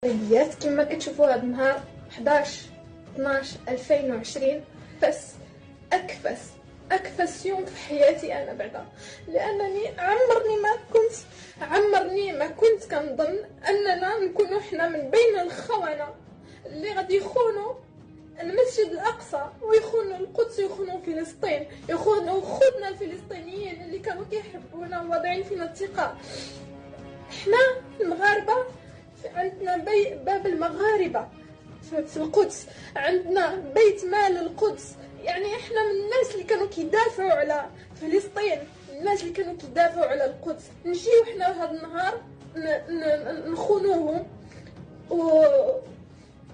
المغربيات كما كتشوفوا هذا النهار 11/12/2020 أكفس يوم في حياتي أنا بعدا، لأنني عمرني ما كنت كنظن أننا نكونوا حنا من بين الخونة اللي غادي يخونوا المسجد الأقصى ويخونوا القدس ويخونوا فلسطين، يخونوا خوتنا الفلسطينيين اللي كانوا كيحبونا وواضعين فينا الثقة. حنا المغاربة عندنا باب المغاربة في القدس، عندنا بيت مال القدس، يعني احنا من الناس اللي كانوا كيدافعوا على فلسطين، الناس اللي كانوا كيدافعوا على القدس. نجيو حنا هذا النهار نخونوهم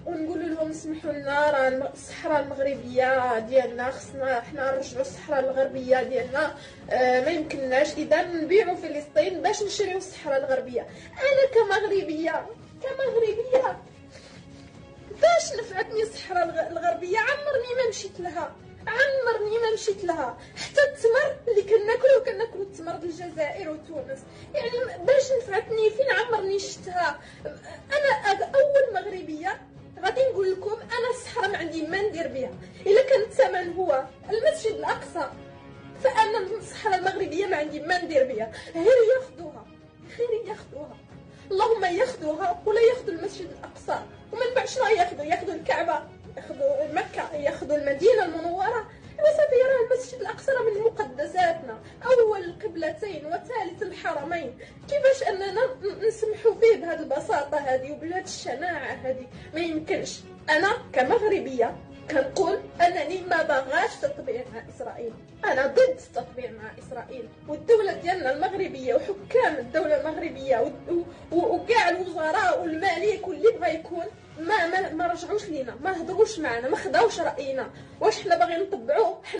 ونقول لهم سمحوا لنا، راه الصحراء المغربيه ديالنا خصنا حنا نرجعوا الصحراء الغربيه ديالنا، ما يمكنناش اذا نبيعوا فلسطين باش نشريو الصحراء الغربيه. انا كمغربيه باش نفعتني الصحراء الغربيه؟ عمرني ما مشيت لها. حتى التمر اللي كناكلو التمر ديال الجزائر وتونس، يعني باش نفعتني فين عمرني شفتها. انا اول مغربيه غادي نقول لكم انا الصحراء ما عندي ما ندير بها. الا كان الثمن هو المسجد الاقصى فانا الصحراء المغربيه ما عندي ما ندير بها. غير ياخذوها اللهم ياخذوها ولا ياخذوا المسجد الاقصى، ومن بعد شنو ياخذوا الكعبه، ياخذوا مكه، ياخذوا المدينه المنوره. وصافي راه المسجد الاقصى من مقدساتنا، اول القبلتين وثالث الحرمين. كيفاش اننا نسمحوا فيه بهذه البساطه هذه وبهذه الشناعه هذه؟ ما يمكنش. انا كمغربيه كنقول انني ما باغاش تطبيع مع اسرائيل، انا ضد التطبيع مع اسرائيل. والدوله ديالنا المغربيه وحكام الدوله المغربيه وكاع الوزراء والملك واللي بغى يكون ما رجعوش لينا، ما هضروش معنا، ما خداوش راينا. واش حنا باغيين نطبعوه؟